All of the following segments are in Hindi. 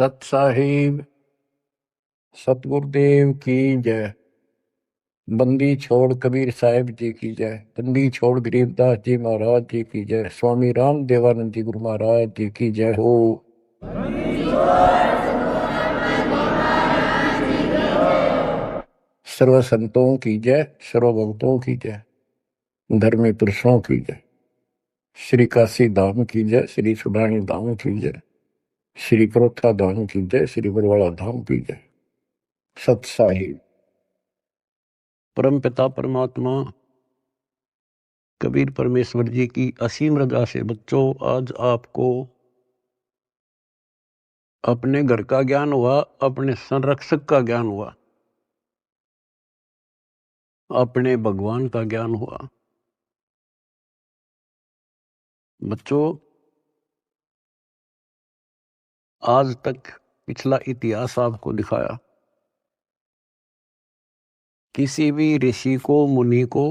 सत साहिब सतगुरुदेव की जय। बंदी छोड़ कबीर साहिब जी की जय। बंदी छोड़ गरीबदास जी महाराज जी की जय। स्वामी राम देवानंद जी गुरु महाराज जी की जय हो। सर्व संतों की जय, सर्व भक्तों की जय, धर्मी पुरुषों की जय। श्री काशी धाम की जय, श्री सुडानी धाम की जय, श्री क्रोथा धाम की जय, श्री बरवाड़ा धाम की जय। सत साहिब। परम पिता परमात्मा कबीर परमेश्वर जी की असीम रजा से बच्चों आज आपको अपने घर का ज्ञान हुआ, अपने संरक्षक का ज्ञान हुआ, अपने भगवान का ज्ञान हुआ। बच्चों आज तक पिछला इतिहास आपको दिखाया। किसी भी ऋषि को, मुनि को,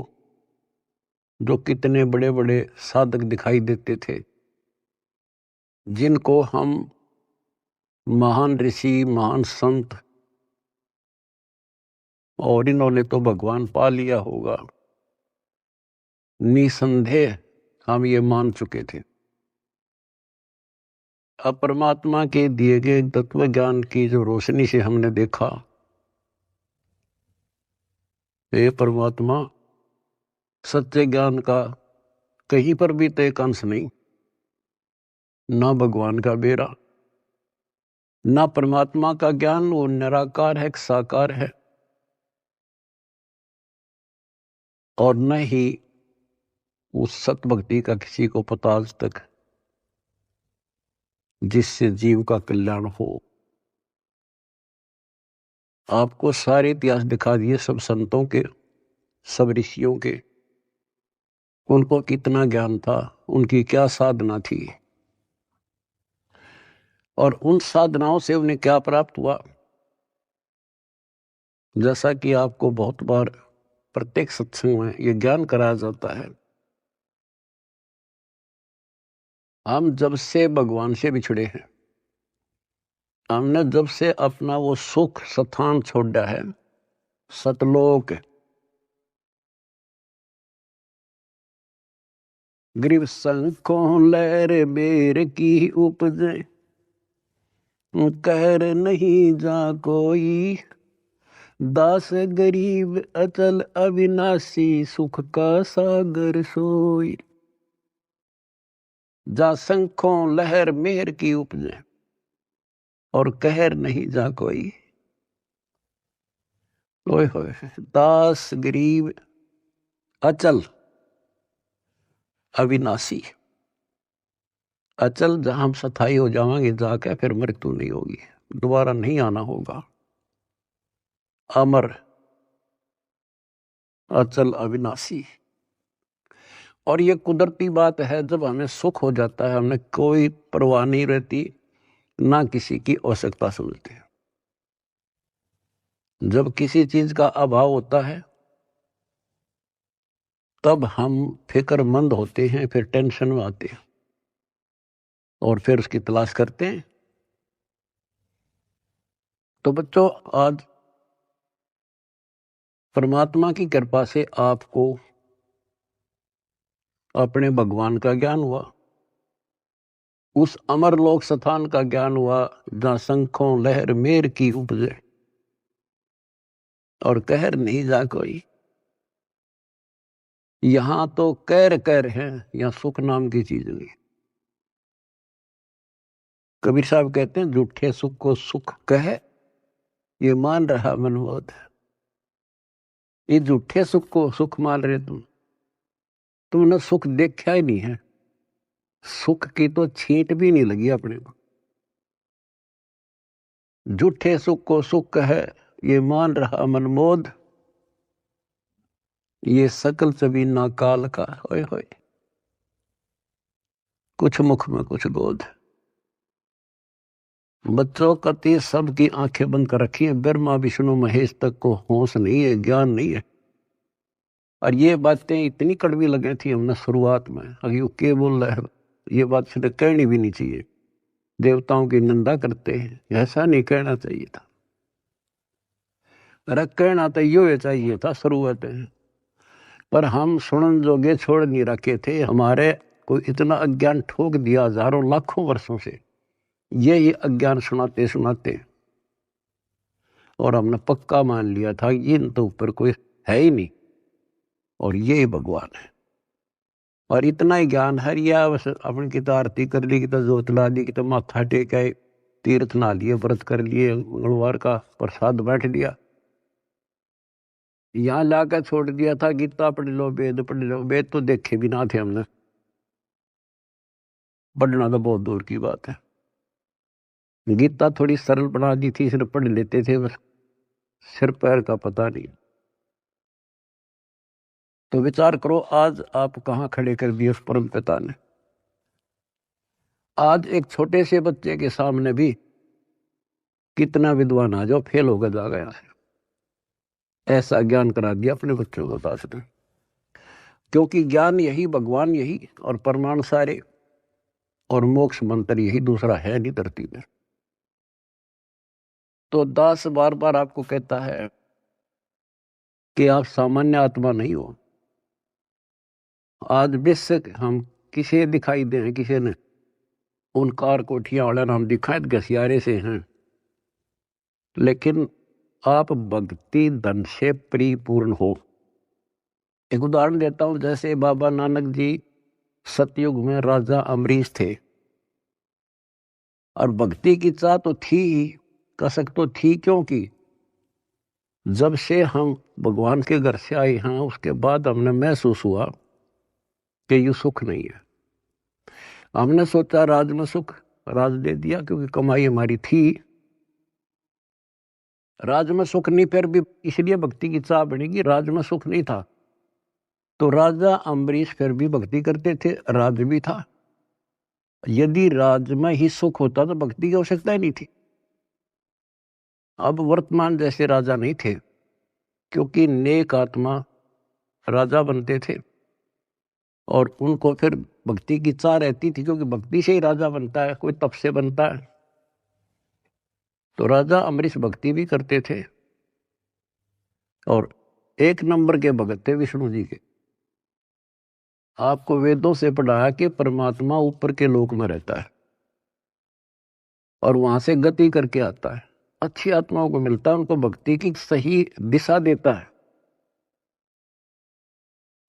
जो कितने बड़े बड़े साधक दिखाई देते थे, जिनको हम महान ऋषि, महान संत, और इन्होंने तो भगवान पा लिया होगा, निसंदेह हम ये मान चुके थे। अब परमात्मा के दिए गए तत्व ज्ञान की जो रोशनी से हमने देखा, हे परमात्मा सच्चे ज्ञान का कहीं पर भी तो एक अंश नहीं, ना भगवान का बेरा, ना परमात्मा का ज्ञान। वो निराकार है, साकार है, और न ही उस सत भक्ति का किसी को पता आज तक, जिससे जीव का कल्याण हो। आपको सारे इतिहास दिखा दिए, सब संतों के, सब ऋषियों के, उनको कितना ज्ञान था, उनकी क्या साधना थी, और उन साधनाओं से उन्हें क्या प्राप्त हुआ। जैसा कि आपको बहुत बार प्रत्येक सत्संग में ये ज्ञान कराया जाता है, हम जब से भगवान से बिछड़े हैं, हमने जब से अपना वो सुख स्थान छोड़ा है, सतलोक, ग्रीव संखों लहर बेर की उपजे, कहर नहीं जा कोई, दास गरीब अचल अविनाशी, सुख का सागर सोई। जा संखों लहर मेहर की उपजे, और कहर नहीं जा कोई। ओए होए, दास गरीब अचल अविनाशी। अचल जहां हम स्थायी हो जाएंगे जाके, फिर मृत्यु नहीं होगी, दोबारा नहीं आना होगा। अमर, अचल, अविनाशी। और ये कुदरती बात है, जब हमें सुख हो जाता है, हमें कोई परवाह नहीं रहती, ना किसी की आवश्यकता समझते हैं। जब किसी चीज का अभाव होता है, तब हम फिक्रमंद होते हैं, फिर टेंशन में आते हैं, और फिर उसकी तलाश करते हैं। तो बच्चों आज परमात्मा की कृपा से आपको अपने भगवान का ज्ञान हुआ, उस अमर लोक स्थान का ज्ञान हुआ, जहां शंखों लहर मेर की उपजे, और कहर नहीं जा कोई। यहां तो कैर कैर है, यहां सुख नाम की चीज नहीं। कबीर साहब कहते हैं, झूठे सुख को सुख कहे, ये मान रहा मनमोद। ये झूठे सुख को सुख मान रहे तुमने सुख देखा ही नहीं है, सुख की तो छींट भी नहीं लगी अपने को। झूठे सुख को सुख है, ये मान रहा मनमोद, ये सकल चबीना काल का। होए होए, कुछ मुख में कुछ गोद। बच्चों कति सबकी आंखें बंद कर रखी है, ब्रह्मा विष्णु महेश तक को होश नहीं है, ज्ञान नहीं है। और ये बातें इतनी कड़वी लगी थी हमने शुरुआत में, अभी के बोल रहा है, ये बात सीधे कहनी भी नहीं चाहिए। देवताओं की निंदा करते हैं। ऐसा नहीं कहना चाहिए था। अरे कहना तो यो चाहिए था शुरुआत में, पर हम सुनन जोगे छोड़ नहीं रखे थे। हमारे को इतना अज्ञान ठोक दिया हजारों लाखों वर्षों से, ये अज्ञान सुनाते सुनाते, और हमने पक्का मान लिया था इन तो ऊपर कोई है ही नहीं और ये भगवान है। और इतना ही ज्ञान हरिया, बस अपनी की तो आरती कर ली, की तो जोत ला दी, की तो माथा टेक आए, तीर्थ नहा लिए, व्रत कर लिए, मंगलवार का प्रसाद बैठ लिया, यहाँ लाकर छोड़ दिया था गीता पढ़ लो, वेद पढ़ लो। वेद तो देखे भी ना थे हमने, पढ़ना तो बहुत दूर की बात है। गीता थोड़ी सरल बना दी थी, सिर्फ पढ़ लेते थे, बस सिर पैर का पता नहीं। तो विचार करो आज आप कहाँ खड़े कर दिए उस परम पिता ने। आज एक छोटे से बच्चे के सामने भी कितना विद्वान आ जाओ फेल होकर जा गया है। ऐसा ज्ञान करा दिया अपने बच्चों को दास ने, क्योंकि ज्ञान यही, भगवान यही, और परमाणु सारे, और मोक्ष मंत्र यही, दूसरा है नहीं धरती में। तो दास बार बार आपको कहता है कि आप सामान्य आत्मा नहीं हो। आज विश्व हम किसे दिखाई दे, किसे ने उन कार कोठियां वाले नाम दिखाए घसियारे से हैं, लेकिन आप भक्ति धन से परिपूर्ण हो। एक उदाहरण देता हूं, जैसे बाबा नानक जी सतयुग में राजा अमरीश थे, और भक्ति की चाह तो थी ही, कसक तो थी, क्योंकि जब से हम भगवान के घर से आए हैं उसके बाद हमने महसूस हुआ कि ये सुख नहीं है। हमने सोचा राज में सुख, राज दे दिया क्योंकि कमाई हमारी थी। राज में सुख नहीं, फिर भी इसलिए भक्ति की चाह बनेगी, राज में सुख नहीं था। तो राजा अम्बरीश फिर भी भक्ति करते थे, राज भी था। यदि राज में ही सुख होता तो भक्ति की आवश्यकता ही नहीं थी। अब वर्तमान जैसे राजा नहीं थे, क्योंकि नेक आत्मा राजा बनते थे, और उनको फिर भक्ति की चाह रहती थी, क्योंकि भक्ति से ही राजा बनता है, कोई तप से बनता है। तो राजा अम्बरीश भक्ति भी करते थे, और एक नंबर के भगत थे विष्णु जी के। आपको वेदों से पढ़ाया कि परमात्मा ऊपर के लोक में रहता है और वहां से गति करके आता है, अच्छी आत्माओं को मिलता है, उनको भक्ति की सही दिशा देता है,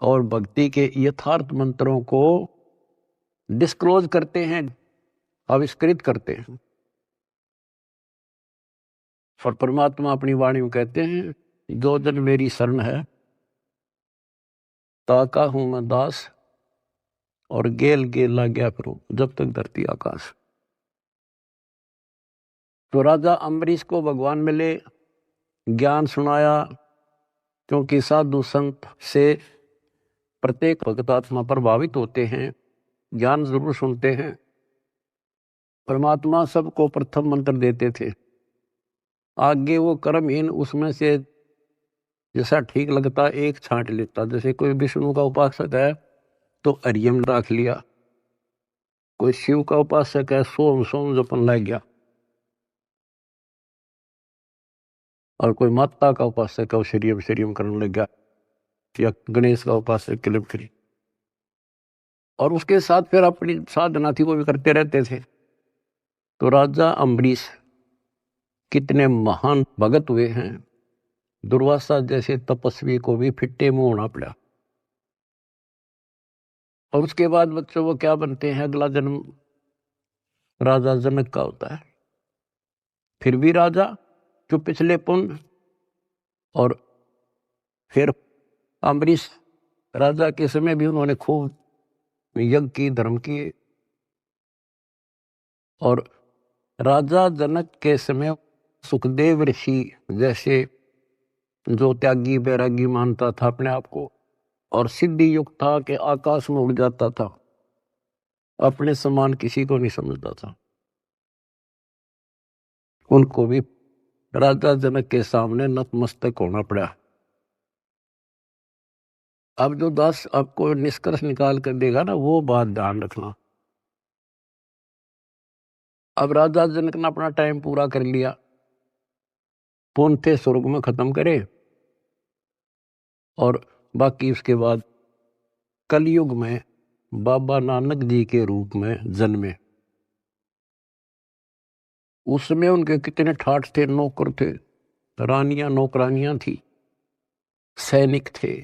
और भक्ति के यथार्थ मंत्रों को डिस्क्लोज करते हैं, आविष्कृत करते हैं। और परमात्मा अपनी वाणी में कहते हैं, जो जन मेरी शरण है ताका हूं मैं दास, और गेल गेल ला गया फिर जब तक धरती आकाश। तो राजा अम्बरीश को भगवान मिले, ज्ञान सुनाया, क्योंकि साधु संत से प्रत्येक भक्त आत्मा प्रभावित होते हैं, ज्ञान जरूर सुनते हैं। परमात्मा सबको प्रथम मंत्र देते थे, आगे वो कर्महीन उसमें से जैसा ठीक लगता एक छांट लेता। जैसे कोई विष्णु का उपासक है तो हरियम रख लिया, कोई शिव का उपासक है सोम सोम जपन लग गया, और कोई माता का उपासक है वो श्रीयम श्रीयम करने लग गया, या गणेश का उपासक क्लिप करी। और उसके साथ फिर अपनी साधना थी वो भी करते रहते थे। तो राजा अम्बरीश कितने महान भगत हुए हैं, दुर्वासा जैसे तपस्वी को भी फिट्टे मुंह होना पड़ा। और उसके बाद बच्चों वो क्या बनते हैं, अगला जन्म राजा जनक का होता है, फिर भी राजा जो पिछले पुण्य, और फिर अम्बरीश राजा के समय भी उन्होंने खूब यज्ञ की, धर्म किए। और राजा जनक के समय सुखदेव ऋषि जैसे, जो त्यागी बैरागी मानता था अपने आप को, और सिद्धि युक्त था कि आकाश में उड़ जाता था, अपने समान किसी को नहीं समझता था, उनको भी राजा जनक के सामने नतमस्तक होना पड़ा। अब जो दास आपको निष्कर्ष निकाल कर देगा ना, वो बात ध्यान रखना। अब राजा जनक ने अपना टाइम पूरा कर लिया, पौंथे स्वर्ग में खत्म करे, और बाकी उसके बाद कलयुग में बाबा नानक जी के रूप में जन्मे। उसमें उनके कितने ठाठ थे, नौकर थे, रानियां नौकरानियां थी, सैनिक थे,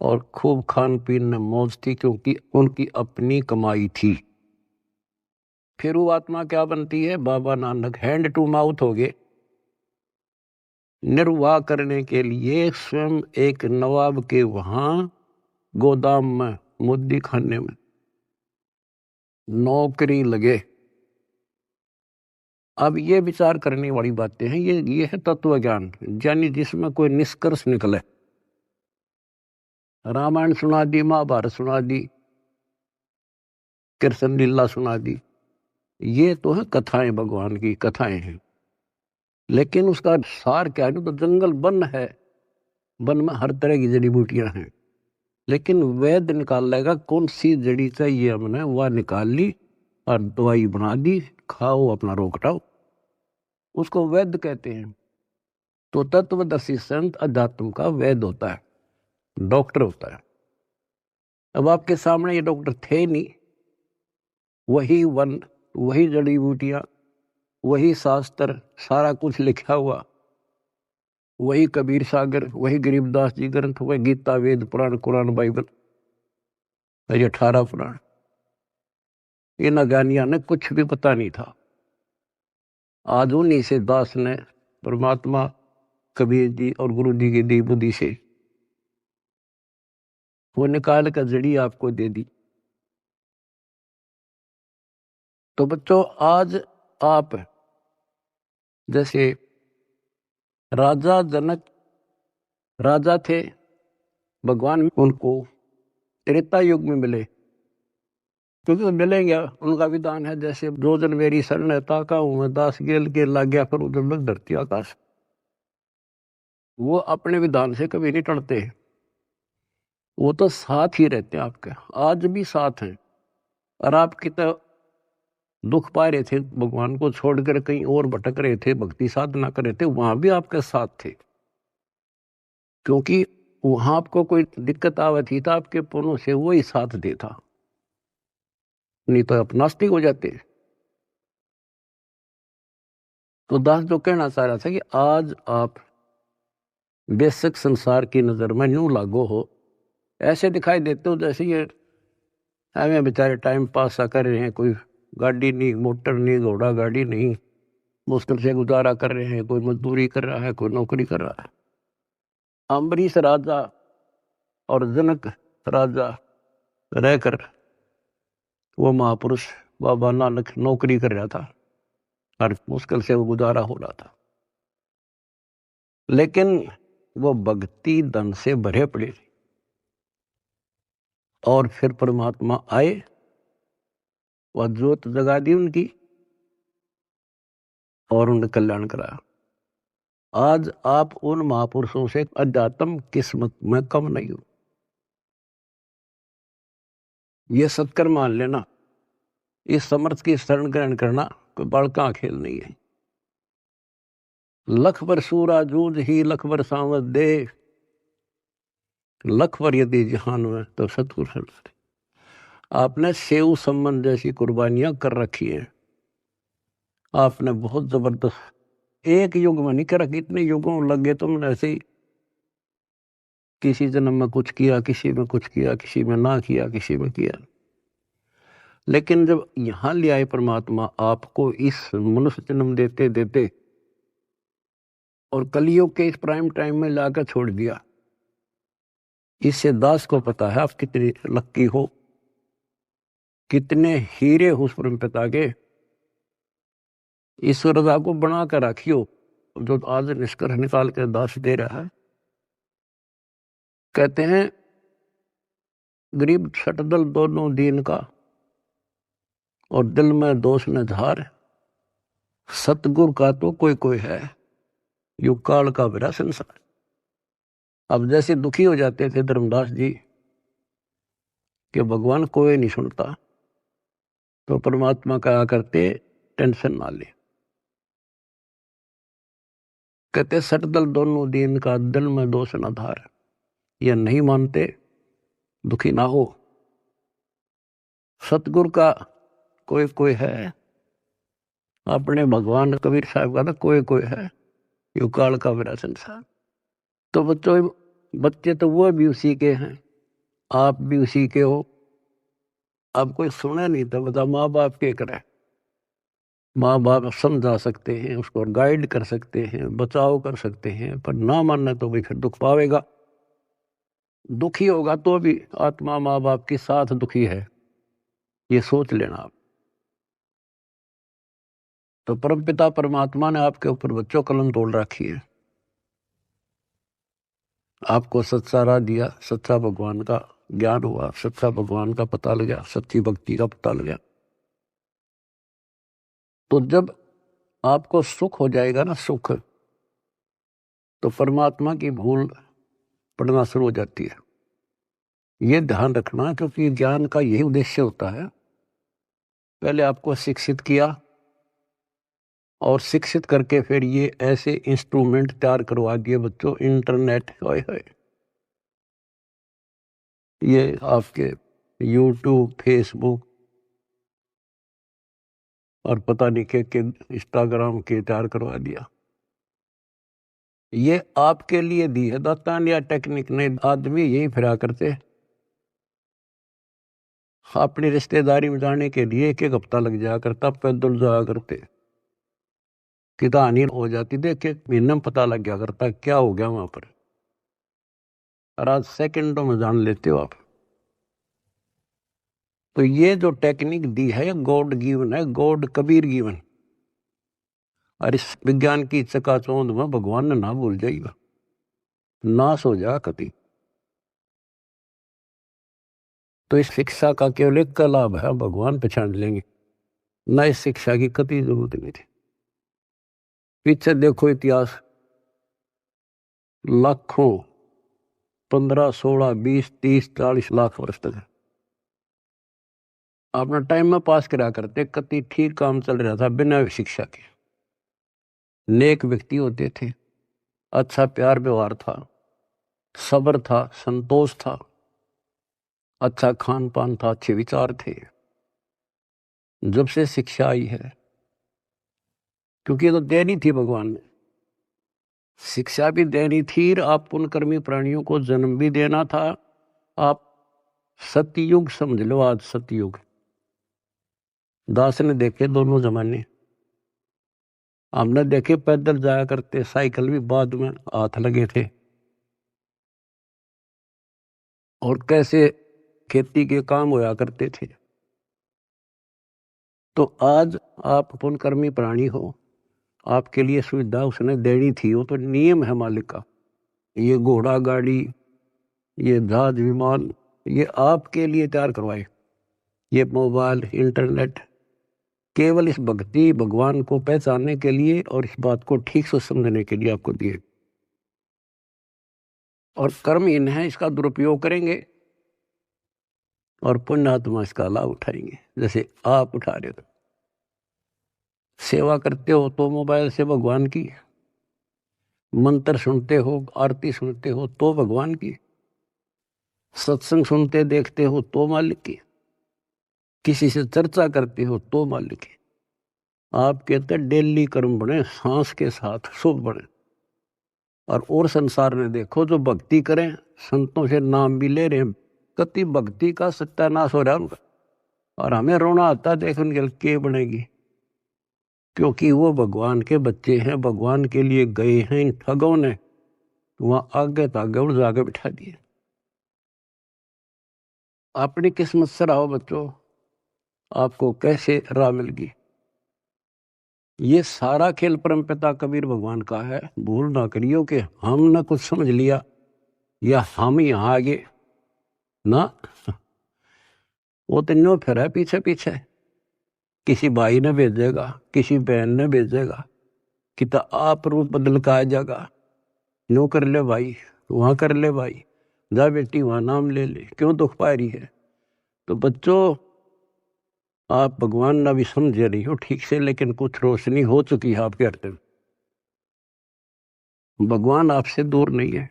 और खूब खान पीन में मौज थी, क्योंकि उनकी अपनी कमाई थी। फिर वो आत्मा क्या बनती है? Baba Nanak hand to mouth हो गए। निर्वाह करने के लिए स्वयं एक नवाब के वहां गोदाम में, मुद्दी खाने में नौकरी लगे। अब ये विचार करने वाली बातें हैं, ये है तत्व ज्ञान, यानी जिसमें कोई निष्कर्ष निकले। रामायण सुना दी, महाभारत सुना दी, कृष्ण लीला सुना दी, ये तो है कथाएं, भगवान की कथाएं हैं। लेकिन उसका सार क्या है? तो जंगल वन है, वन में हर तरह की जड़ी बूटियां हैं, लेकिन वैद्य निकाल लेगा कौन सी जड़ी चाहिए हमने, वह निकाल ली और दवाई बना दी, खाओ अपना रोग हटाओ, उसको वैद्य कहते हैं। तो तत्वदर्शी संत अध्यात्म का वैद्य होता है, डॉक्टर होता है। अब आपके सामने ये डॉक्टर थे नहीं, वही वन, वही जड़ी बूटियां, वही शास्त्र, सारा कुछ लिखा हुआ, वही कबीर सागर, वही गरीबदास जी ग्रंथ, वही गीता, वेद, पुराण, कुरान, बाइबल, ये 18 पुराण। इन अज्ञानियों ने कुछ भी पता नहीं था। आज उन्हीं से दास ने परमात्मा कबीर जी और गुरु जी की दी बुद्धि से वो निकाल कर जड़ी आपको दे दी। तो बच्चों, आज आप जैसे राजा जनक राजा थे, भगवान उनको त्रेता युग में मिले, क्योंकि तो मिलेंगे, उनका विधान है जैसे जो जन मेरी शरण है ताका हूं मैं दास, गेल के लाग गया फिर उधर लग धरती आकाश। वो अपने विधान से कभी नहीं टलते, वो तो साथ ही रहते हैं आपके, आज भी साथ हैं। और आप कितना दुख पा रहे थे, भगवान को छोड़कर कहीं और भटक रहे थे, भक्ति साधना कर रहे थे, वहां भी आपके साथ थे, क्योंकि वहां आपको कोई दिक्कत आवे थी तो आपके पुरों से वो ही साथ देता, नहीं तो आप नास्तिक हो जाते। तो दास जो कहना चाह रहा था कि आज आप बेशक संसार की नजर में यूं लागो हो, ऐसे दिखाई देते हो जैसे ये हमें बेचारे टाइम पास सा कर रहे हैं, कोई गाड़ी नहीं, मोटर नहीं, घोड़ा गाड़ी नहीं, मुश्किल से गुजारा कर रहे हैं, कोई मजदूरी कर रहा है, कोई नौकरी कर रहा है। अम्बरीश राजा और जनक राजा रहकर वो महापुरुष बाबा नानक नौकरी कर रहा था और मुश्किल से वो गुजारा हो रहा था, लेकिन वो भक्ति धन से भरे पड़े। और फिर परमात्मा आए, वह ज्योत जगा दी उनकी और उन्हें कल्याण कराया। आज आप उन महापुरुषों से अध्यात्म किस्मत में कम नहीं हो, ये सत्कर मान लेना। इस समर्थ की शरण ग्रहण करना कोई बड़का खेल नहीं है। लख बर सूरा जूझ ही लख बर सांवत दे, लख बर यदि जहान में तो सतगुरु शरण। आपने सेव संबंध जैसी कुर्बानियां कर रखी है, आपने बहुत जबरदस्त, एक युग में नहीं कर रखी, इतने युगों लग गए तुमने ऐसे ही, किसी जन्म में कुछ किया, किसी में कुछ किया, किसी में ना किया, किसी में किया। लेकिन जब यहां ले आए परमात्मा आपको इस मनुष्य जन्म देते देते और कलियुग के इस प्राइम टाइम में लाकर छोड़ दिया, इससे दास को पता है आप कितने लक्की हो, कितने हीरे हो उस परम पिता के। इस रजा को बना कर रखियो, जो आज निष्कर्ष निकाल कर दास दे रहा है। कहते हैं गरीब छटदल दोनों दीन का, और दिल में दोष न धार, सतगुरु का तो कोई कोई है, युग काल का बड़ा संसार। अब जैसे दुखी हो जाते थे धर्मदास जी कि भगवान कोई नहीं सुनता, तो परमात्मा कहा करते टेंशन ना ले। कहते सट दल दोनों दीन का दिल में दोष न धार। यह नहीं मानते दुखी ना हो। सतगुरु का कोई कोई है, अपने भगवान कबीर साहब का ना कोई कोई है, यू काल का मेरा संसार। तो बच्चे तो वो भी उसी के हैं, आप भी उसी के हो। अब कोई सुने नहीं तो बता माँ बाप के करे। माँ बाप समझा सकते हैं, उसको गाइड कर सकते हैं, बचाव कर सकते हैं, पर ना मानना तो भाई फिर दुख पावेगा। दुखी होगा तो भी आत्मा माँ बाप के साथ दुखी है, ये सोच लेना आप। तो परमपिता परमात्मा ने आपके ऊपर बच्चों कलम तोड़ रखी है। आपको सच्चा राह दिया, सच्चा भगवान का ज्ञान हुआ, सच्चा भगवान का पता लगा, सच्ची भक्ति का पता लगा। तो जब आपको सुख हो जाएगा ना, सुख, तो परमात्मा की भूल पड़ना शुरू हो जाती है। ये ध्यान रखना, क्योंकि ज्ञान का यही उद्देश्य होता है। पहले आपको शिक्षित किया और शिक्षित करके फिर ये ऐसे इंस्ट्रूमेंट तैयार करवा दिए बच्चों, इंटरनेट, हाय ये आपके यूट्यूब, फेसबुक और पता नहीं के इंस्टाग्राम के तैयार करवा दिया। ये आपके लिए दी है दातान या टेक्निक ने। आदमी यही फिरा करते, अपनी रिश्तेदारी में जाने के लिए एक एक हफ्ता लग जाया करता, पैदल जाया करते, कितानी हो जाती, देख के महीने में पता लग गया करता क्या हो गया वहां पर। और आज सेकंडों में जान लेते हो आप। तो ये जो टेक्निक दी है गॉड गिवन है, गॉड कबीर गिवन। और इस विज्ञान की चकाचौंध में भगवान ने ना भूल जाएगा, नाश हो जा कति। तो इस शिक्षा का केवल एक का लाभ है, भगवान पहचान लेंगे, न इस शिक्षा की कति जरूरत नहीं थी। पीछे देखो इतिहास, लाखों, 15, 16, 20, 30, 40 लाख वर्ष तक अपना टाइम में पास करा करते, कति ठीक काम चल रहा था बिना शिक्षा के। नेक व्यक्ति होते थे, अच्छा प्यार व्यवहार था, सब्र था, संतोष था, अच्छा खान पान था, अच्छे विचार थे। जब से शिक्षा आई है, क्योंकि ये तो देनी थी भगवान ने, शिक्षा भी देनी थी, आप पुण्यकर्मी प्राणियों को जन्म भी देना था। आप सतयुग समझ लो, आज सतयुग। दास ने देखे दोनों जमाने, हमने देखे पैदल जाया करते, साइकिल भी बाद में हाथ लगे थे, और कैसे खेती के काम होया करते थे। तो आज आप पुण्यकर्मी प्राणी हो, आपके लिए सुविधा उसने देनी थी, वो तो नियम है मालिक का। ये घोड़ा गाड़ी, ये जहाज विमान, ये आपके लिए तैयार करवाए। ये मोबाइल, इंटरनेट केवल इस भक्ति भगवान को पहचानने के लिए और इस बात को ठीक से समझने के लिए आपको दिए। और कर्महीन है, इसका दुरुपयोग करेंगे और पुण्यात्मा इसका लाभ उठाएंगे, जैसे आप उठा रहे हो। सेवा करते हो तो मोबाइल से भगवान की, मंत्र सुनते हो, आरती सुनते हो तो भगवान की, सत्संग सुनते देखते हो तो मालिक की, किसी से चर्चा करते हो तो मालिक की। आप कहते डेली कर्म बने, सांस के साथ शुभ बने। और संसार में देखो, जो भक्ति करें, संतों से नाम भी ले रहे हैं, कति भक्ति का सत्यानाश हो रहा है उनका। और हमें रोना आता देख उनके के बनेगी, क्योंकि वो भगवान के बच्चे हैं, भगवान के लिए गए हैं। इन ठगों ने वहां आगे तागे उड़ जाके बिठा दिए। अपनी किस्मत से रहो बच्चों, आपको कैसे राह मिल गई। ये सारा खेल परमपिता कबीर भगवान का है। भूल ना करियो कि हमने कुछ समझ लिया या हम यहाँ आगे ना, वो तो न्यो फिर है पीछे पीछे। किसी भाई ने भेजेगा, किसी बहन ने भेजेगा कि तो आप रूप बदल का आ जाएगा, न्यो कर ले भाई, वहां कर ले भाई, जा बेटी वहां नाम ले ले, क्यों दुख पा रही है। तो बच्चों, आप भगवान ना भी समझे रही हो ठीक से, लेकिन कुछ रोशनी हो चुकी है आपके हृदय में। भगवान आपसे दूर नहीं है,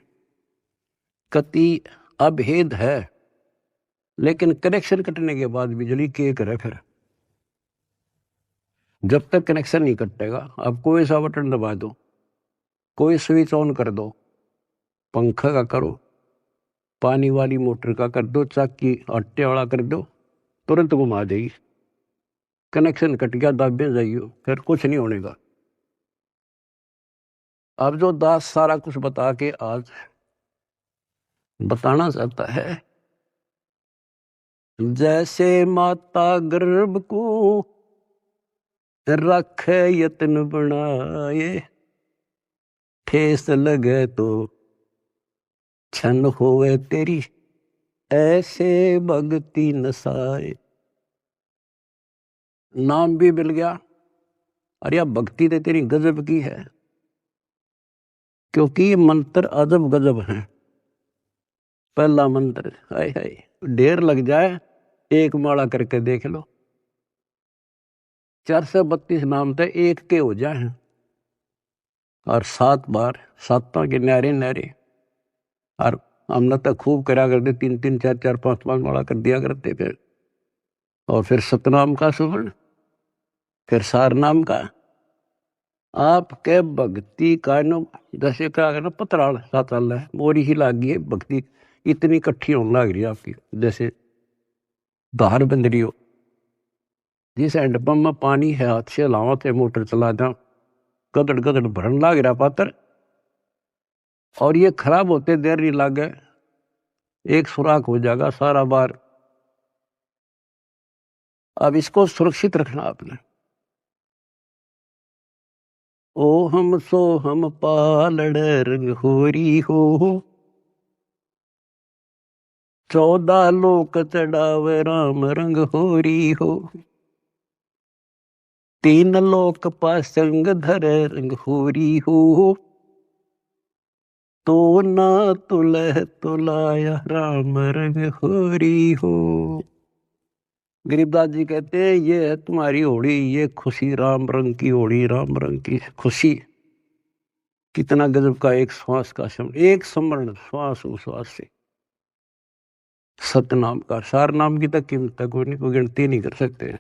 कति अभेद है, लेकिन कनेक्शन कटने के बाद बिजली के करे फिर। जब तक कनेक्शन नहीं कटेगा, आप कोई सा बटन दबा दो, कोई स्विच ऑन कर दो, पंखा का करो, पानी वाली मोटर का कर दो, चाकी आटे वाला कर दो, तुरंत घुमा देगी। कनेक्शन कट गया, दाबे जाइयो, फिर कुछ नहीं होने का। अब जो दास सारा कुछ बता के आज बताना चाहता है, जैसे माता गर्भ को रखे यत्न बनाए, ठेस लगे तो छन होवे तेरी, ऐसे भक्ति नसाए। नाम भी मिल गया, अरे अब भक्ति तो तेरी गजब की है, क्योंकि ये मंत्र अजब गजब है। पहला मंत्र, हाय हाय, ढेर लग जाए, एक माला करके देख लो, 432 नाम तो एक के हो जाए, और 7 बार, 7 के न्यारे न्यारे। और हमने तो खूब करा करते, 3-3, 4-4, 5-5 माला कर दिया करते फिर। और फिर सतनाम का सुवर्ण, फिर सार नाम का। आपके भक्ति का नो जैसे क्या करना, पतराल साताल है, मोरी ही लाग गई है भक्ति, इतनी इकट्ठी होने लग रही है आपकी, जैसे धार बंद रही हो। जिस हैंडपंप में पानी है, हाथ से लावा थे, मोटर चला जा, गदड़ गदड़ भरन लाग रहा पात्र, और ये खराब होते देर नहीं लागे, एक सुराख हो जाएगा सारा बार। अब इसको सुरक्षित रखना आपने। ओ हम सो हम पालड़ रंग होरी हो, 14 लोक चढ़ावे राम रंग होरी हो, 3 लोक पासंग धरे रंग होरी हो, तो ना तुलह तुलाया राम रंग होरी हो। गरीबदास जी कहते हैं, ये है तुम्हारी होड़ी, ये खुशी राम रंग की होड़ी, राम रंग की खुशी। कितना गजब का एक श्वास का शब्द, एक स्मरण, श्वास उश्वास से सतनाम का, सार नाम की तक कीमत तक कोई नहीं, कोई गिनती नहीं कर सकते।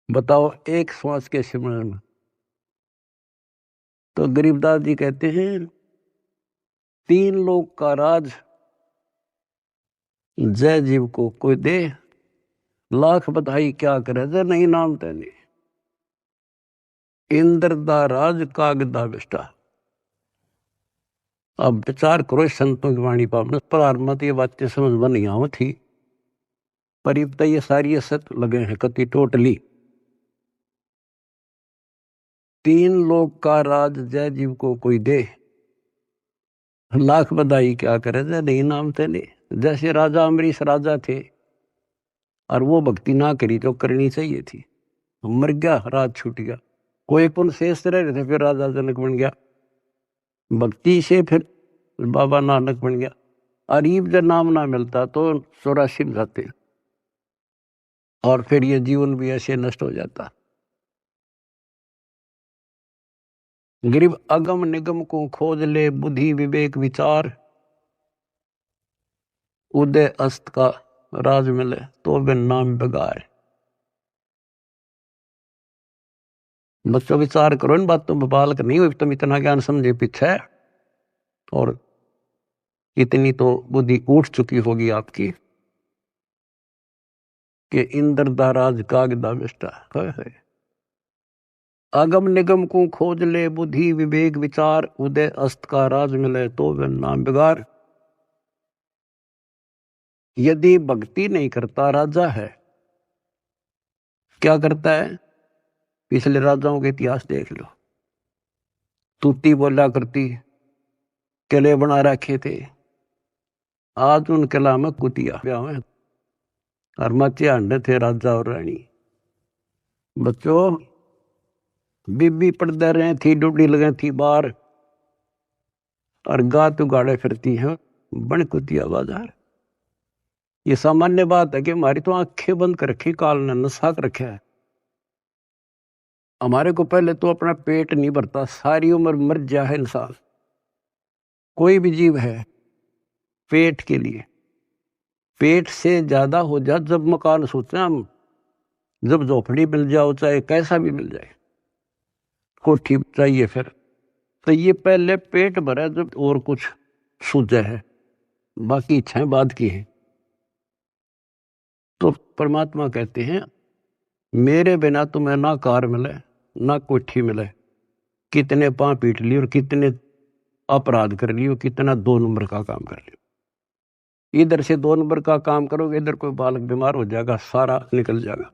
बताओ एक श्वास के सिमरण में। तो गरीबदास जी कहते हैं, 3 लोक का राज जय जीव को कोई दे, लाख बधाई क्या करे, जय नहीं नाम तेने, इंद्र दा राज कागदा बिष्टा। अब विचार करो संतों की वाणी पर, प्रारंभ ये बातें समझ में नहीं आव थी, पर ये सारी असत लगे हैं कति टोटली। 3 लोक का राज जय जीव को कोई दे, लाख बधाई क्या करे, जय नहीं नाम तेने। जैसे राजा अमरीश राजा थे, और वो भक्ति ना करी जो करनी चाहिए थी, मर गया, राज छूट गया। कोई पुण्य शेष रह रहे थे, फिर राजा जनक बन गया, भक्ति से फिर बाबा नानक बन गया। अरीब जब नाम ना मिलता तो 84 में जाते, और फिर ये जीवन भी ऐसे नष्ट हो जाता। गरीब अगम निगम को खोज ले, बुद्धि विवेक विचार, उदय अस्त का राज मिले, तो बिन नाम बेगार। बच्चों विचार करो इन बातों पर, बालक नहीं हुई तुम इतना ज्ञान समझे पीछे, और इतनी तो बुद्धि उठ चुकी होगी आपकी कि इंद्र दा राज कागदा बिष्टा है। आगम निगम को खोज ले, बुद्धि विवेक विचार, उदय अस्त का राज मिले, तो बिन नाम बिगार। यदि भक्ति नहीं करता राजा है, क्या करता है? पिछले राजाओं के इतिहास देख लो, तूती बोला करती, किले बना रखे थे, आज उन किला में कुतिया ब्याह है, और मचे अंडे थे राजा और रानी। बच्चों बीबी पड़दे रहे थी, डूडी लगे थी बाहर, और गात उगाड़े फिरती है बन कुतिया बाजार। ये सामान्य बात है कि हमारी तो आंखें बंद कर रखी, काल ने नशा कर रखा है। हमारे को पहले तो अपना पेट नहीं भरता, सारी उम्र मर जा है इंसान, कोई भी जीव है, पेट के लिए। पेट से ज्यादा हो जा जब मकान सोचते हम, जब झोपड़ी मिल जाओ चाहे कैसा भी मिल जाए, कोठी चाहिए फिर, तो ये पहले पेट भरा जब और कुछ सूझे है, बाकी इच्छाएं बाद की है। तो परमात्मा कहते हैं मेरे बिना तुम्हें ना कार मिले ना कोठी मिले, कितने पांव पीट लिए और कितने अपराध कर लिए, कितना 2 नंबर का काम कर लियो। इधर से 2 नंबर का काम करोगे, इधर कोई बालक बीमार हो जाएगा, सारा निकल जाएगा।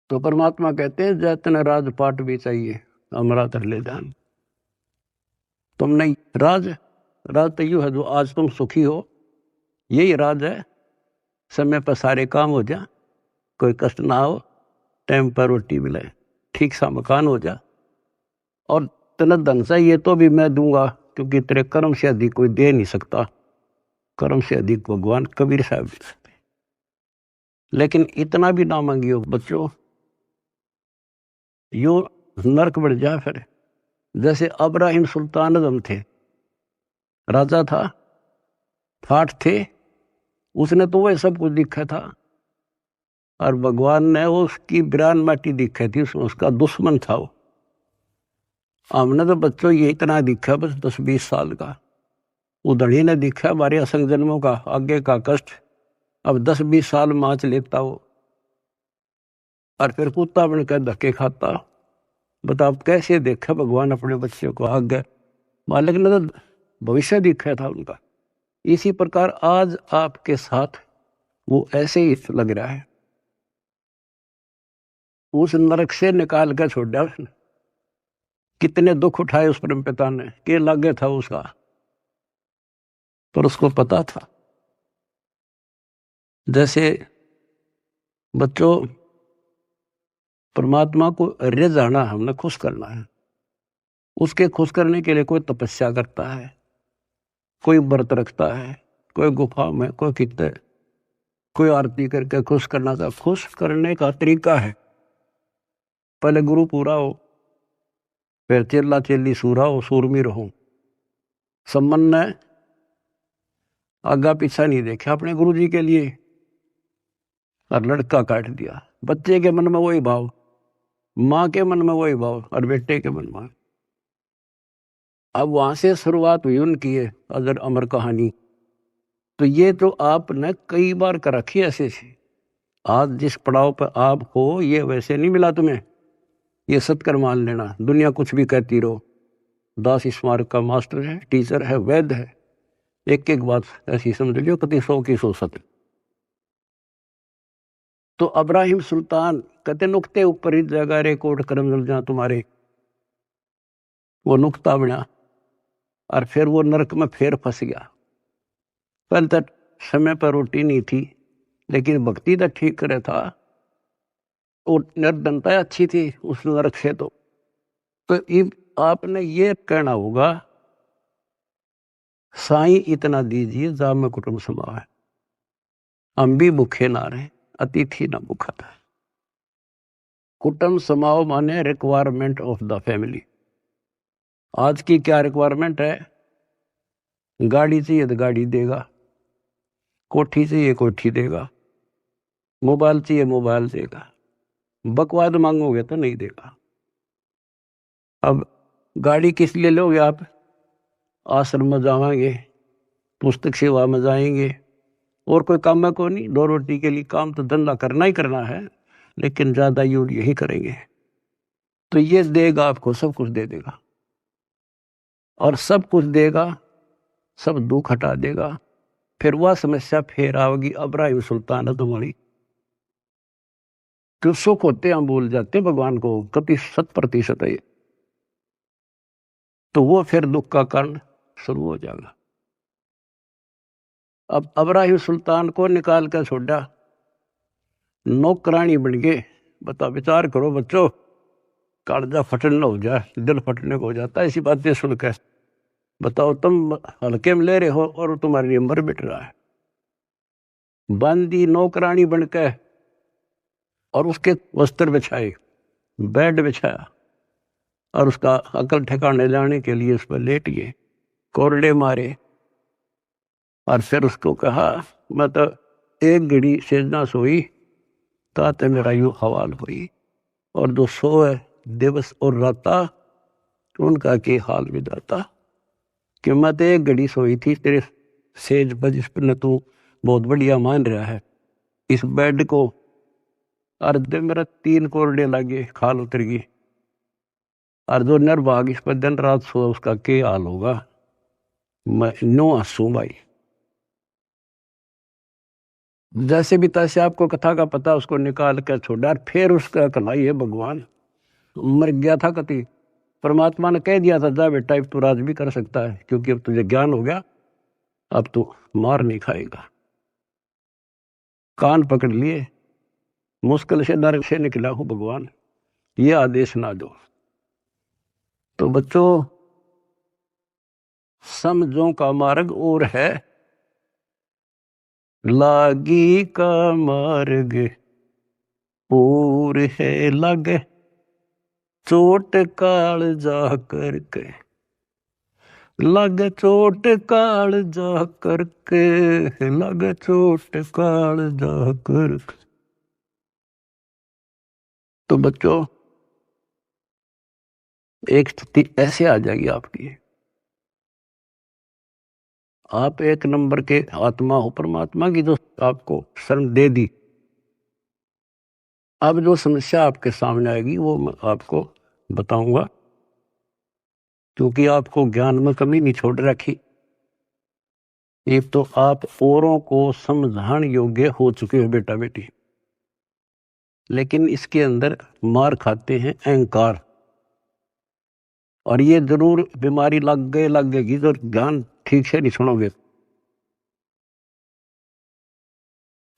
तो परमात्मा कहते हैं जैतने राजपाट भी चाहिए हमारा तर ले जान। तुम नहीं राज तो यू है जो आज तुम सुखी हो, यही राज है। समय पर सारे काम हो जा, कोई कष्ट ना हो, टाइम पर रोटी मिले, ठीक सा मकान हो जा, और तेरा धन चाहिए तो भी मैं दूंगा, क्योंकि तेरे कर्म से अधिक कोई दे नहीं सकता, कर्म से अधिक भगवान कबीर साहब दे सकते। लेकिन इतना भी ना मांगियो बच्चों, यो नरक बढ़ जाए फिर। जैसे अब्राहिम सुल्तान आजम थे, राजा था, ठाठ थे, उसने तो वह सब कुछ दिखा था, और भगवान ने उसकी बिरान माटी दिखा थी, उसमें उसका दुश्मन था वो। हमने तो बच्चों ये इतना दिखा बस 10-20 साल का, उधड़ी ने दिखा हमारे असंग जन्मों का आगे का कष्ट, अब 10-20 साल माच लेता वो, और फिर कुत्ता बनकर धक्के खाता। बताओ कैसे देखा भगवान अपने बच्चे को आगे, मालिक ने तो भविष्य दिखा था उनका। इसी प्रकार आज आपके साथ वो ऐसे ही लग रहा है, उस नरक से निकाल कर छोड़ दिया उसने। कितने दुख उठाए उस परम पिता ने, के लागे था उसका, पर उसको पता था। जैसे बच्चों परमात्मा को रिझाना, हमने खुश करना है, उसके खुश करने के लिए कोई तपस्या करता है, कोई व्रत रखता है, कोई गुफा में, कोई कितने, कोई आरती करके खुश करना था। खुश करने का तरीका है, पहले गुरु पूरा हो, फिर चेला चेली सूरा हो, सूरमी रहो। संबंध ने आगा पीछा नहीं देखा अपने गुरु जी के लिए, और लड़का काट दिया। बच्चे के मन में वही भाव, माँ के मन में वही भाव, और बेटे के मन में। अब वहां से शुरुआत हुई उनकी है अजर अमर कहानी। तो ये तो आपने कई बार कर रखी है ऐसे से। आज जिस पड़ाव पर आप हो, ये वैसे नहीं मिला तुम्हें, ये सत्कर मान लेना। दुनिया कुछ भी कहती रहो, दास स्मारक का मास्टर है, टीचर है, वैद्य है, एक एक बात ऐसी समझ लियो कति 100 की 100 सत्य। तो अब्राहिम सुल्तान कहते नुक्ते ऊपर ही जगह रे कोट करम जल जा तुम्हारे, वो नुक्ता बना, और फिर वो नरक में फिर फंस गया। पहले तक समय पर रोटी नहीं थी, लेकिन भक्ति तो ठीक करे था, और निर्धनता अच्छी थी उस नरक से। तो आपने ये कहना होगा साईं इतना दीजिए जा में कुटुंब समाओ है, हम भी भूखे ना रहे, अतिथि ना भूखा था। कुटुंब समाओ माने रिक्वायरमेंट ऑफ द फैमिली। आज की क्या रिक्वायरमेंट है? गाड़ी चाहिए तो गाड़ी देगा, कोठी चाहिए कोठी देगा, मोबाइल चाहिए मोबाइल देगा, बकवाद मांगोगे तो नहीं देगा। अब गाड़ी किस लिए लोगे आप? आश्रम में जाएंगे, पुस्तक सेवा में जाएंगे, और कोई काम में को नहीं, 2 रोटी के लिए काम तो धंधा करना ही करना है, लेकिन ज्यादा यूज यही करेंगे। तो ये देगा आपको, सब कुछ दे देगा, और सब कुछ देगा, सब दुख हटा देगा। फिर वह समस्या फिर आओगी अब्राहिम सुल्तान तुम्हारी। क्यों सुख होते हम भूल जाते हैं भगवान को, कति 100% है। तो वो फिर दुख का कारण शुरू हो जाएगा। अब अब्राहिम सुल्तान को निकाल कर छोड़ा, नौकरानी बन गए। बता विचार करो बच्चों, कालजा फटन हो जाए, दिल फटने को हो जाता है ऐसी बातें सुनकर। बताओ तुम हल्के में ले रहे हो और तुम्हारी उम्र बिट रहा है। बांधी नौकरानी बनकर और उसके वस्त्र बिछाए, बेड बिछाया और उसका अकल ठिकाने लाने के लिए उस पर लेट गए, कोरडे मारे और फिर उसको कहा मैं तो एक घड़ी सेजना सोई ताते मेरा यूं हवाल हुई, और जो सोए दिवस और राता उनका के हाल विदाता। कि मैं तो एक घड़ी सोई थी तेरे सेज पर जिस पर न तू बहुत बढ़िया मान रहा है, इस बेड को और दे मेरा 3 कोरडे लगे, खाल उतर गई, और जो निर्भाग इस पर दिन रात सो उसका क्या हाल होगा। मैं नो हंसू भाई। जैसे भी तैसे आपको कथा का पता उसको निकाल कर छोड़ा, फिर उसका कलाई है भगवान मर गया था कति, परमात्मा ने कह दिया था जा बेटा अब तू राज भी कर सकता है, क्योंकि अब तुझे ज्ञान हो गया, अब तू मार नहीं खाएगा। कान पकड़ लिए, मुश्किल से नरक से निकला हूं भगवान, ये आदेश ना दो। तो बच्चों समझों का मार्ग और है, लागी का मार्ग और है लगे, चोट काल जा करके, लगे चोट काल जा करके, लगे चोट काल जा करके। तो बच्चों एक स्थिति ऐसे आ जाएगी आपकी, आप एक नंबर के आत्मा हो परमात्मा की, जो आपको शरण दे दी। अब जो समस्या आपके सामने आएगी वो मैं आपको बताऊंगा, क्योंकि आपको ज्ञान में कमी नहीं छोड़ रखी। एक तो आप औरों को समझाने योग्य हो चुके हो बेटा बेटी, लेकिन इसके अंदर मार खाते हैं अहंकार, और ये जरूर बीमारी लगेगी तो ज्ञान ठीक से नहीं सुनोगे।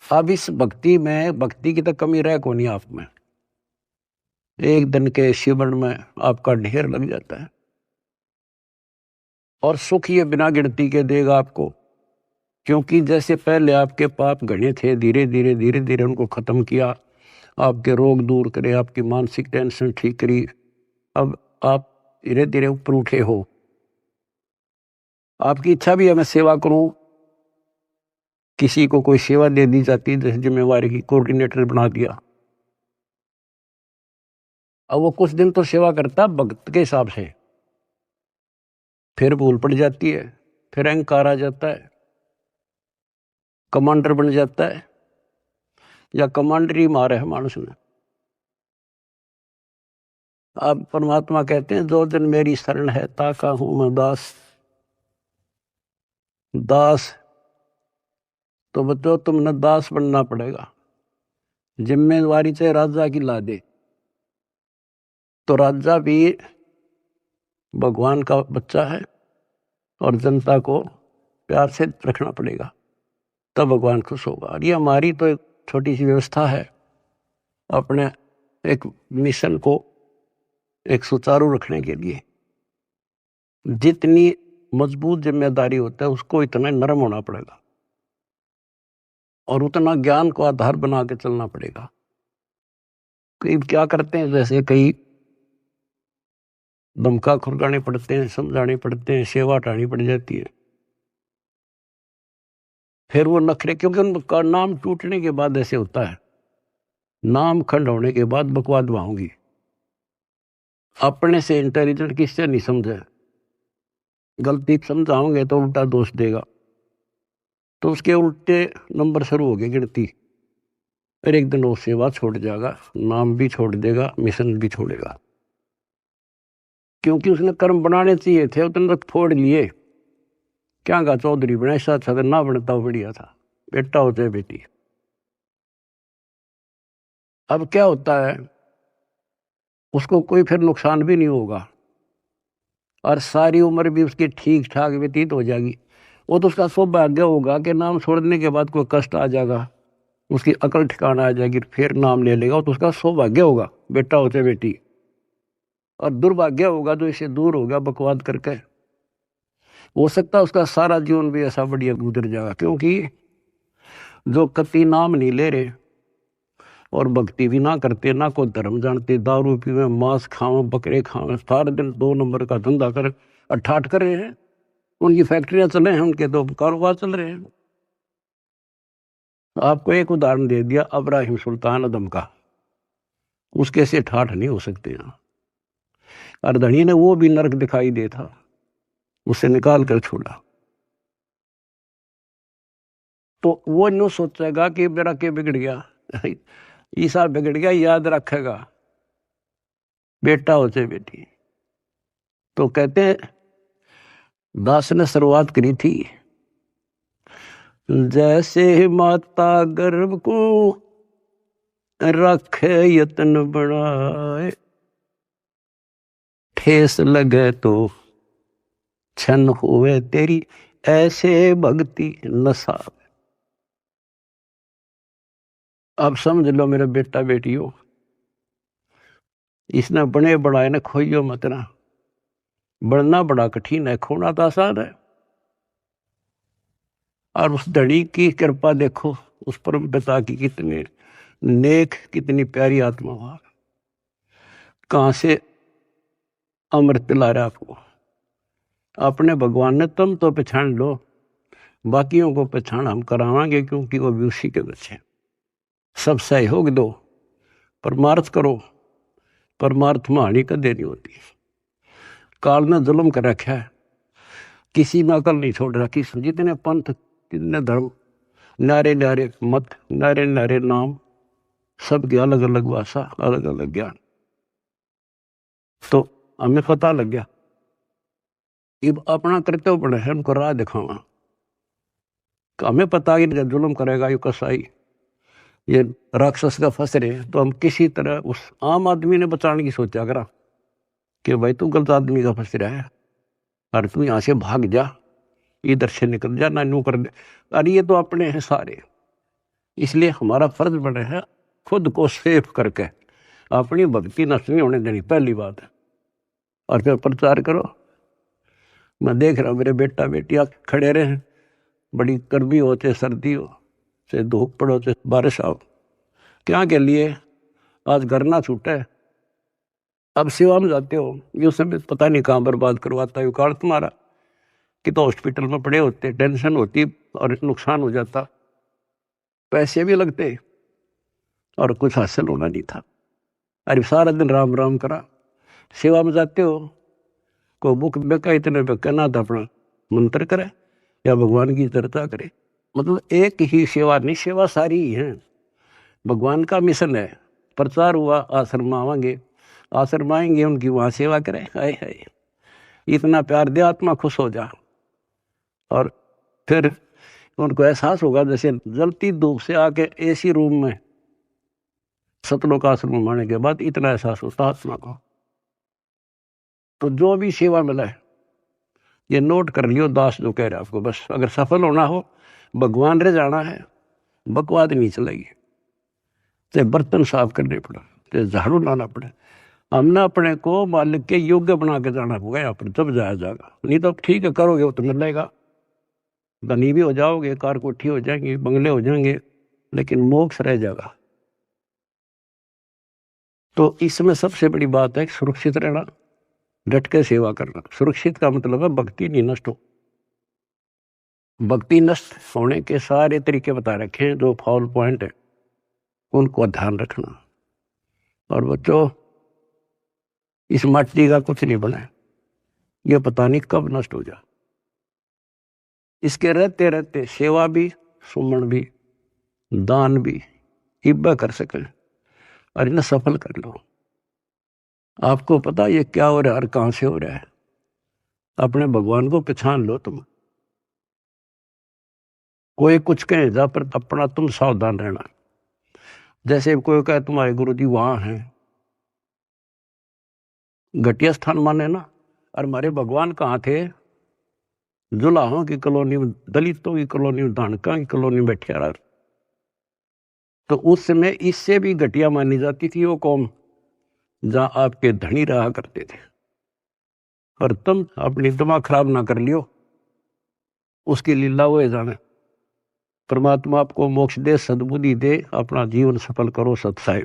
अब इस भक्ति में, भक्ति की तो कमी रह को नहीं आप में, एक दिन के शिवन में आपका ढेर लग जाता है, और सुख ये बिना गिनती के देगा आपको, क्योंकि जैसे पहले आपके पाप घने थे, धीरे धीरे उनको खत्म किया, आपके रोग दूर करे, आपकी मानसिक टेंशन ठीक करी, अब आप धीरे धीरे ऊपर उठे हो। आपकी इच्छा भी है मैं सेवा करूं, किसी को कोई सेवा दे दी जाती, जैसे जिम्मेवारी की कोऑर्डिनेटर बना दिया, अब वो कुछ दिन तो सेवा करता भक्त के हिसाब से, फिर भूल पड़ जाती है, फिर अहंकार आ जाता है, कमांडर बन जाता है, या कमांडर ही मारा है मानुष ने। अब परमात्मा कहते हैं जो दिन मेरी शरण है ताका हूं मैं दास। दास तो बच्चों तुमने दास बनना पड़ेगा, जिम्मेवारी चाहे राजा की ला दे, तो राजा भी भगवान का बच्चा है, और जनता को प्यार से रखना पड़ेगा, तब भगवान खुश होगा। और ये हमारी तो एक छोटी सी व्यवस्था है, अपने एक मिशन को एक सुचारू रखने के लिए। जितनी मजबूत जिम्मेदारी होता है उसको इतना नरम होना पड़ेगा, और उतना ज्ञान को आधार बना के चलना पड़ेगा। कई क्या करते हैं, जैसे कई धमका खुरगाने पड़ते हैं, समझाने पड़ते हैं, सेवा हटानी पड़ जाती है, फिर वो नखरे, क्योंकि उनका नाम टूटने के बाद ऐसे होता है, नाम खंड होने के बाद बकवाद होंगी। अपने से इंटेलिजेंट किससे नहीं समझे, गलती समझाओगे तो उल्टा दोष देगा, तो उसके उल्टे नंबर शुरू हो गए गिनती, फिर एक दिन वो सेवा छोड़ जाएगा, नाम भी छोड़ देगा, मिशन भी छोड़ेगा, क्योंकि उसने कर्म बनाने चाहिए थे, उतने तक फोड़ लिए। क्या कहा चौधरी बना, ऐसा अच्छा ना बनता बढ़िया था, बेटा हो चाहे बेटी। अब क्या होता है, उसको कोई फिर नुकसान भी नहीं होगा, और सारी उम्र भी उसकी ठीक ठाक व्यतीत हो जाएगी। वो तो उसका सौभाग्य होगा कि नाम छोड़ने के बाद कोई कष्ट आ जाएगा, उसकी अकल ठिकाना आ जाएगी, फिर नाम ले लेगा, तो उसका सौभाग्य होगा बेटा हो चाहे बेटी। और दुर्भाग्य होगा जो इससे दूर होगा बकवाद करके, हो सकता है उसका सारा जीवन भी ऐसा बढ़िया गुजर जाएगा, क्योंकि जो कति नाम नहीं ले रहे और भक्ति भी ना करते, ना को धर्म जानते, दारू पीवे, मांस खावे, बकरे खावे, सारे दिन 2 नंबर का धंधा कर अठाठ कर रहे हैं। उनकी फैक्ट्रियां चले हैं, उनके तो कारोबार चल रहे हैं। आपको एक उदाहरण दे दिया इब्राहिम सुल्तान अदम का, उसके से ठाठ नहीं हो सकते यहाँ। अर्धनी ने वो भी नरक दिखाई दे था, उसे निकाल कर छोड़ा। तो वो न्यू सोचेगा कि मेरा क्या बिगड़ गया, ईसा बिगड़ गया, याद रखेगा बेटा हो चाहे बेटी। तो कहते हैं दास ने शुरुआत करी थी, जैसे माता गर्भ को रखे यत्न बढ़ाए, ठेस लगे तो छन हुए तेरी, ऐसे भक्ति नशा। अब समझ लो मेरे बेटा बेटियों, इसने बने बढ़ाए ने खोइयो मत ना। बढ़ना बड़ा कठिन है, खोना तो आसान है। और उस धड़ी की कृपा देखो, उस परम पिता की कितने नेक, कितनी प्यारी आत्मा हुआ, कहां से अमृत पिला रहा आपको। अपने भगवान ने तुम तो पहचान लो, बाकियों को पहचान हम करावांगे, क्योंकि वो भी उसी के बच्चे। सब सहयोग दो, परमार्थ करो, परमार्थ में हानि कदे नहीं होती। काल ने जुल्म कर रखा है, किसी में अकल नहीं छोड़ रखी। जितने पंथ, जितने धर्म, नारे नारे मत, नारे नारे नाम, सबकी अलग अलग भाषा, अलग अलग ज्ञान। तो हमें पता लग गया, अब अपना कर्तव्य बने है उनको राह दिखावा। हमें पता है कि जुल्म करेगा ये कसाई, ये राक्षस का फंस रहे, तो हम किसी तरह उस आम आदमी ने बचाने की सोचा करा कि भाई तू गलत आदमी का फंस रहा है और तू यहां से भाग जा, इधर से निकल जा, ना नू कर दे। अरे ये तो अपने हैं सारे, इसलिए हमारा फर्ज बने है खुद को सेफ करके अपनी भक्ति नष्ट नहीं होने देनी, पहली बात है। और फिर प्रचार करो। मैं देख रहा हूँ मेरे बेटा बेटियां खड़े रहे, बड़ी गर्मी हो चाहे सर्दी हो, चाहे धूप पड़ो चाहे बारिश आओ, क्या के लिए आज घर ना छूटे। अब सेवा में जाते हो, ये समय पता नहीं कहाँ बर्बाद करवाता है काल तुम्हारा, कि तो हॉस्पिटल में पड़े होते, टेंशन होती और नुकसान हो जाता, पैसे भी लगते और कुछ हासिल होना नहीं था। अरे सारा दिन राम राम करा। सेवा में जाते हो, को बुक बेका इतने पे कहना था अपना मंत्र करे या भगवान की चर्चा करे। मतलब एक ही सेवा नहीं, सेवा सारी ही है। भगवान का मिशन है, प्रचार हुआ, आश्रम आवांगे, आश्रम आएंगे, उनकी वहां सेवा करें। हाय हाय, इतना प्यार दे, आत्मा खुश हो जा। और फिर उनको एहसास होगा जैसे जलती धूप से आके एसी रूम में सतलोक आश्रम आने के बाद इतना एहसास होता आत्मा को। तो जो भी सेवा मिला है ये नोट कर लियो, दास जो कह रहे आपको, बस अगर सफल होना हो, भगवान रे जाना है, बकवाद नहीं चलेगी। चाहे बर्तन साफ करने पड़े, चाहे झाड़ू लाना पड़े, हमने अपने को मालिक के योग्य बना के जाना होगा यहाँ पर, जब जाया जाएगा। नहीं तो ठीक है करोगे वो तो मिलेगा, धनी भी हो जाओगे, कार कोठी हो जाएंगे, बंगले हो जाएंगे, लेकिन मोक्ष रह जाएगा। तो इसमें सबसे बड़ी बात है सुरक्षित रहना, डट के सेवा करना। सुरक्षित का मतलब है भक्ति नहीं नष्ट हो। भक्ति नष्ट होने के सारे तरीके बता रखे हैं, जो फाउल पॉइंट है उनको ध्यान रखना। और बच्चों, इस माटी का कुछ नहीं बना, ये पता नहीं कब नष्ट हो जाए। इसके रहते रहते सेवा भी, सुमन भी, दान भी हिब्बा कर सके और इन्हें सफल कर लो। आपको पता ये क्या हो रहा है और कहां से हो रहा है, अपने भगवान को पहचान लो। तुम कोई कुछ कहे जा, पर अपना तुम सावधान रहना। जैसे कोई कहे तुम्हारे गुरु जी वहां हैं, घटिया स्थान माने ना। और हमारे भगवान कहाँ थे? जुलाहों की कॉलोनी में, दलितों की कॉलोनी में, धानका की कॉलोनी में बैठे रहा। तो उस समय इससे भी घटिया मानी जाती थी वो कौम, जहां आपके धनी रहा करते थे। और तुम अपनी दिमाग खराब ना कर लियो, उसकी लीला हुए जाने। परमात्मा आपको मोक्ष दे, सद्बुद्धि दे, अपना जीवन सफल करो। सत्साई।